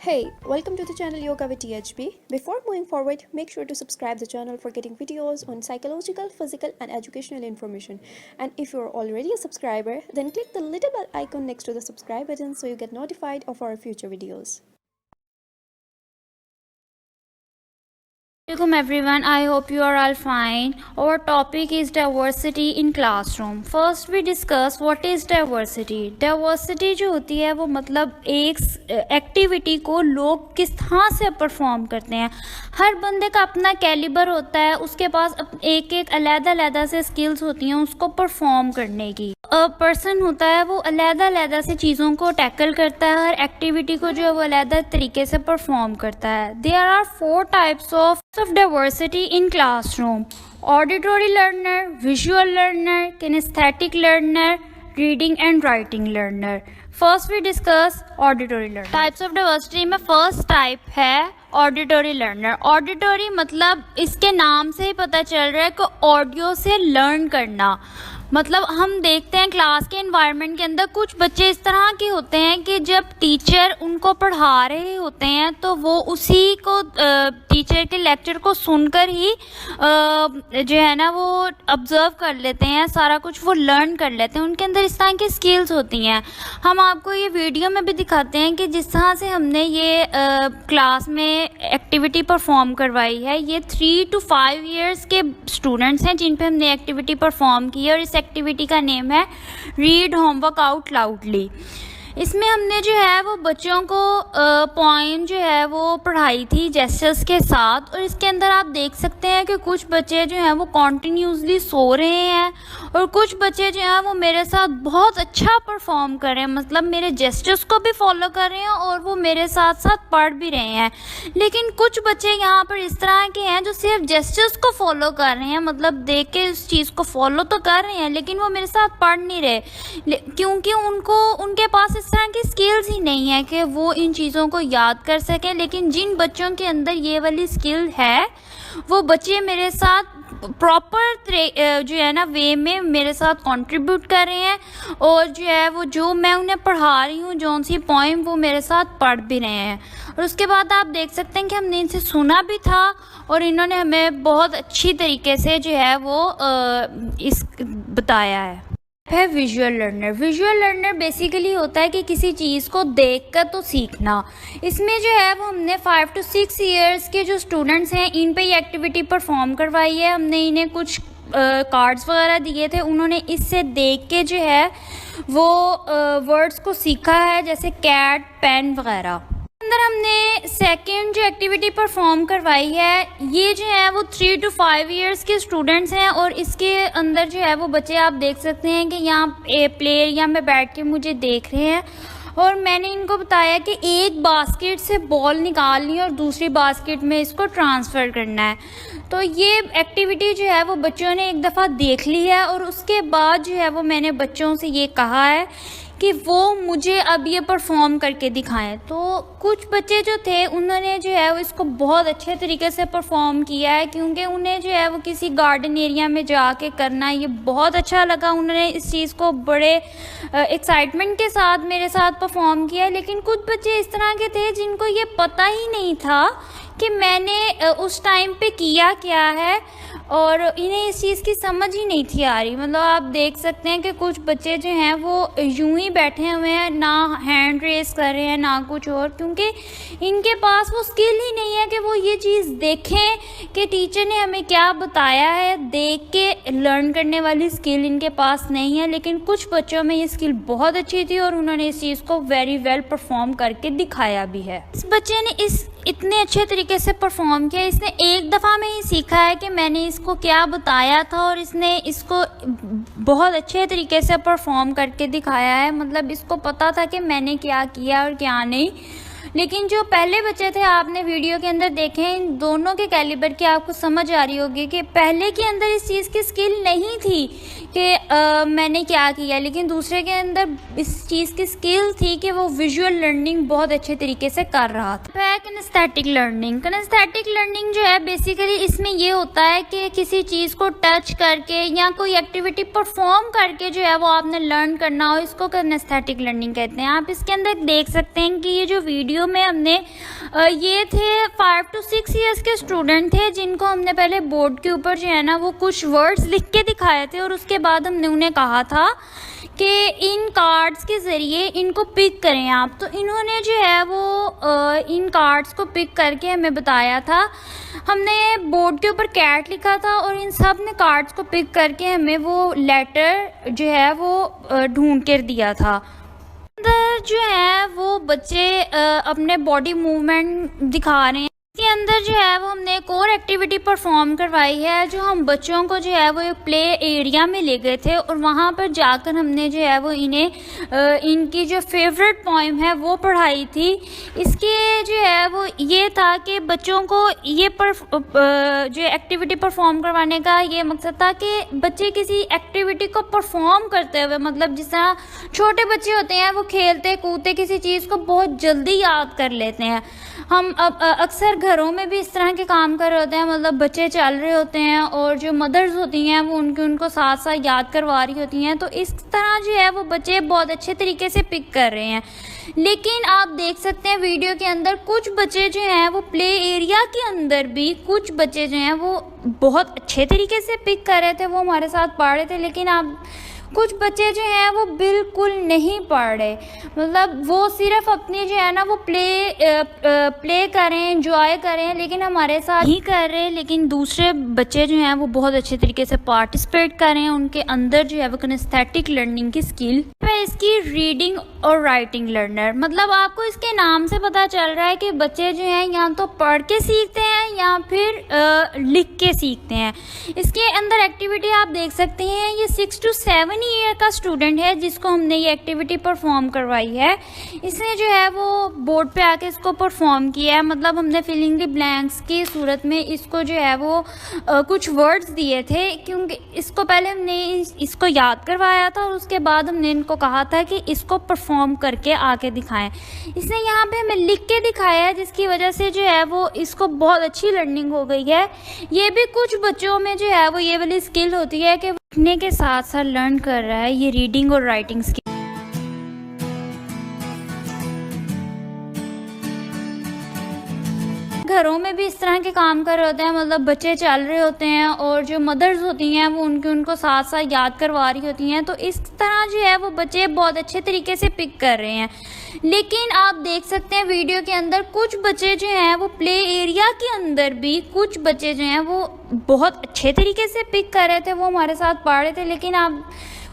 Hey, welcome to the channel Yoga with THB. Before moving forward, make sure to subscribe the channel for getting videos on psychological, physical and educational information. And if you're already a subscriber, then click the little bell icon next to the subscribe button so you get notified of our future videos. Welcome everyone, I hope you are all fine. Our topic is diversity in classroom. First we discuss what is diversity. Diversity जो होती है वो मतलब एक activity को लोग किस तरह से परफॉर्म करते हैं. हर बंदे का अपना कैलिबर होता है, उसके पास एक एक अलग-अलग से स्किल्स होती हैं उसको परफॉर्म करने की. पर्सन होता है वो अलग-अलग से चीज़ों को टैकल करता है, हर एक्टिविटी को जो है वो अलग तरीके से परफॉर्म करता है. There are 4 types of diversity in classroom: auditory learner, visual learner, kinesthetic learner, reading and writing learner. First we discuss auditory learner. Types of diversity में first type है ऑडिटोरी लर्नर. ऑडिटोरी मतलब इसके नाम से ही पता चल रहा है कि ऑडियो से लर्न करना. मतलब हम देखते हैं क्लास के एनवायरनमेंट के अंदर कुछ बच्चे इस तरह के होते हैं कि जब टीचर उनको पढ़ा रहे होते हैं तो वो उसी को टीचर के लेक्चर को सुनकर ही जो है ना वो ऑब्जर्व कर लेते हैं, सारा कुछ वो लर्न कर लेते हैं. उनके अंदर इस तरह की स्किल्स होती हैं. हम आपको ये वीडियो में भी दिखाते हैं कि जिस तरह से हमने ये क्लास में एक्टिविटी परफॉर्म करवाई है, ये 3 to 5 years के स्टूडेंट्स हैं जिन पे हमने एक्टिविटी परफॉर्म की है और इस एक्टिविटी का नेम है रीड होमवर्क आउट लाउडली. इसमें हमने जो है वो बच्चों को पॉइंट जो है वो पढ़ाई थी जेस्चर्स के साथ. और इसके अंदर आप देख सकते हैं कि कुछ बच्चे जो हैं वो कॉन्टीन्यूसली सो रहे हैं और कुछ बच्चे जो हैं वो मेरे साथ बहुत अच्छा परफॉर्म कर रहे हैं, मतलब मेरे जेस्चर्स को भी फॉलो कर रहे हैं और वो मेरे साथ साथ पढ़ भी रहे हैं. लेकिन कुछ बच्चे यहाँ पर इस तरह के हैं जो सिर्फ जेस्चर्स को फॉलो कर रहे हैं, मतलब देख के इस चीज़ को फॉलो तो कर रहे हैं लेकिन वो मेरे साथ पढ़ नहीं रहे क्योंकि उनके पास इस तरह की स्किल्स ही नहीं है कि वो इन चीज़ों को याद कर सकें. लेकिन जिन बच्चों के अंदर ये वाली स्किल है वो बच्चे मेरे साथ प्रॉपर जो है ना वे में मेरे साथ कंट्रीब्यूट कर रहे हैं और जो है वो जो मैं उन्हें पढ़ा रही हूँ जौन सी पॉइंट वो मेरे साथ पढ़ भी रहे हैं. और उसके बाद आप देख सकते हैं कि हमने इनसे सुना भी था और इन्होंने हमें बहुत अच्छी तरीके से जो है वो इस बताया है. Visual learner. Visual learner basically होता है कि किसी चीज़ को देखकर तो सीखना. इसमें जो है वो हमने 5 to 6 years के जो स्टूडेंट्स हैं इन पे ये एक्टिविटी परफॉर्म करवाई है. हमने इन्हें कुछ कार्ड्स वगैरह दिए थे, उन्होंने इससे देख के जो है वो वर्ड्स को सीखा है जैसे कैट, पेन वगैरह. अंदर हमने सेकंड जो एक्टिविटी परफॉर्म करवाई है ये जो है वो 3 to 5 years के स्टूडेंट्स हैं और इसके अंदर जो है वो बच्चे आप देख सकते हैं कि यहाँ प्ले एरिया में बैठ के मुझे देख रहे हैं और मैंने इनको बताया कि एक बास्केट से बॉल निकालनी और दूसरी बास्केट में इसको ट्रांसफ़र करना है. तो ये एक्टिविटी जो है वो बच्चों ने एक दफ़ा देख ली है और उसके बाद जो है वो मैंने बच्चों से ये कहा है कि वो मुझे अब ये परफॉर्म करके दिखाएं. तो कुछ बच्चे जो थे उन्होंने जो है वो इसको बहुत अच्छे तरीके से परफॉर्म किया है क्योंकि उन्हें जो है वो किसी गार्डन एरिया में जाके करना ये बहुत अच्छा लगा. उन्होंने इस चीज़ को बड़े एक्साइटमेंट के साथ मेरे साथ परफॉर्म किया. लेकिन कुछ बच्चे इस तरह के थे जिनको ये पता ही नहीं था कि मैंने उस टाइम पे किया क्या है और इन्हें इस चीज़ की समझ ही नहीं थी आ रही. मतलब आप देख सकते हैं कि कुछ बच्चे जो हैं वो यूं ही बैठे हुए हैं, ना हैंड रेस कर रहे हैं ना कुछ और, क्योंकि इनके पास वो स्किल ही नहीं है कि वो ये चीज़ देखें कि टीचर ने हमें क्या बताया है. देख के लर्न करने वाली स्किल इनके पास नहीं है. लेकिन कुछ बच्चों में ये स्किल बहुत अच्छी थी और उन्होंने इस चीज़ को वेरी वेल परफॉर्म करके दिखाया भी है. इस बच्चे ने इतने अच्छे तरीके से परफॉर्म किया. इसने एक दफ़ा में ही सीखा है कि मैंने इसको क्या बताया था और इसने इसको बहुत अच्छे तरीके से परफॉर्म करके दिखाया है. मतलब इसको पता था कि मैंने क्या किया और क्या नहीं. लेकिन जो पहले बच्चे थे आपने वीडियो के अंदर देखे, इन दोनों के कैलिबर की आपको समझ आ रही होगी कि पहले के अंदर इस चीज़ की स्किल नहीं थी कि मैंने क्या किया, लेकिन दूसरे के अंदर इस चीज़ की स्किल थी कि वो विजुअल लर्निंग बहुत अच्छे तरीके से कर रहा था. Kinaesthetic learning. किनेस्थेटिक लर्निंग जो है बेसिकली इसमें ये होता है कि किसी चीज़ को टच करके या कोई एक्टिविटी परफॉर्म करके जो है वो आपने लर्न करना हो, इसको किनेस्थेटिक लर्निंग कहते हैं. आप इसके अंदर देख सकते हैं कि ये जो वीडियो वीडियो में हमने ये थे 5 to 6 ईयर्स के स्टूडेंट थे जिनको हमने पहले बोर्ड के ऊपर जो है ना वो कुछ वर्ड्स लिख के दिखाए थे और उसके बाद हमने उन्हें कहा था कि इन कार्ड्स के ज़रिए इनको पिक करें आप। तो इन्होंने जो है वो इन कार्ड्स को पिक करके हमें बताया था। हमने बोर्ड के ऊपर कैट लिखा था और इन सब ने कार्ड्स को पिक करके हमें वो लेटर जो है वो ढूंढ कर दिया था। अंदर जो है वो बच्चे अपने बॉडी मूवमेंट दिखा रहे हैं। इसके अंदर जो है वो हमने एक और एक्टिविटी परफॉर्म करवाई है जो हम बच्चों को जो है वो एक प्ले एरिया में ले गए थे और वहाँ पर जाकर हमने जो है वो इन्हें इनकी जो फेवरेट पोएम है वो पढ़ाई थी। इसके जो है वो ये था कि बच्चों को ये जो एक्टिविटी परफॉर्म करवाने का ये मकसद था कि बच्चे किसी एक्टिविटी को परफॉर्म करते हुए, मतलब जिस तरह छोटे बच्चे होते हैं वो खेलते कूदते किसी चीज़ को बहुत जल्दी याद कर लेते हैं। हम अब अक्सर घरों में भी इस तरह के काम कर रहे होते हैं, मतलब बच्चे चल रहे होते हैं और जो मदर्स होती हैं वो उनको साथ साथ याद करवा रही होती हैं। तो इस तरह जो है वो बच्चे बहुत अच्छे तरीके से पिक कर रहे हैं। लेकिन आप देख सकते हैं वीडियो के अंदर कुछ बच्चे जो हैं वो प्ले एरिया के अंदर भी कुछ बच्चे जो हैं वो बहुत अच्छे तरीके से पिक कर रहे थे, वो हमारे साथ पढ़ रहे थे। लेकिन आप कुछ बच्चे जो हैं वो बिल्कुल नहीं पढ़ रहे, मतलब वो सिर्फ अपनी जो है ना वो प्ले करें, एंजॉय करें, लेकिन हमारे साथ ही कर रहे। लेकिन दूसरे बच्चे जो हैं वो बहुत अच्छे तरीके से पार्टिसिपेट करें, उनके अंदर जो है वो किनेस्थेटिक लर्निंग की स्किल है, इसकी रीडिंग और राइटिंग लर्नर। मतलब आपको इसके नाम से पता चल रहा है कि बच्चे जो हैं या तो पढ़ के सीखते हैं या फिर लिख के सीखते हैं। इसके अंदर एक्टिविटी आप देख सकते हैं, ये 6 to 7 ईयर का स्टूडेंट है जिसको हमने ये एक्टिविटी परफॉर्म करवाई है। इसने जो है वो बोर्ड पे आके इसको परफॉर्म किया है, मतलब हमने फिलिंग द ब्लैंक्स की सूरत में इसको जो है वो कुछ वर्ड्स दिए थे, क्योंकि इसको पहले हमने इसको याद करवाया था और उसके बाद हमने इनको कहा था कि इसको परफॉर्म करके आके दिखाएं। इसने यहाँ पे हमें लिख के दिखाया है जिसकी वजह से जो है वो इसको बहुत अच्छी लर्निंग हो गई है। ये भी कुछ बच्चों में जो है वो ये वाली स्किल होती है कि लिखने के साथ साथ लर्न कर रहा है ये रीडिंग और राइटिंग स्किल। घरों में भी इस तरह के काम कर रहे होते हैं, मतलब बच्चे चल रहे होते हैं और जो मदर्स होती हैं वो उनको साथ साथ याद करवा रही होती हैं। तो इस तरह जो है वो बच्चे बहुत अच्छे तरीके से पिक कर रहे हैं। लेकिन आप देख सकते हैं वीडियो के अंदर कुछ बच्चे जो हैं वो प्ले एरिया के अंदर भी कुछ बच्चे जो हैं वो बहुत अच्छे तरीके से पिक कर रहे थे, वो हमारे साथ पढ़ रहे थे। लेकिन आप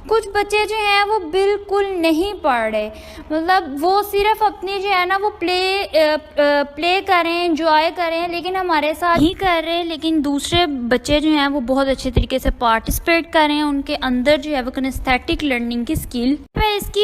कुछ बच्चे जो हैं वो बिल्कुल नहीं पढ़ रहे, मतलब वो सिर्फ अपनी जो है ना वो प्ले करें, एंजॉय करें, लेकिन हमारे साथ ही कर रहे। लेकिन दूसरे बच्चे जो हैं वो बहुत अच्छे तरीके से पार्टिसिपेट करें, उनके अंदर जो है वो किनेस्थेटिक लर्निंग की स्किल है, इसकी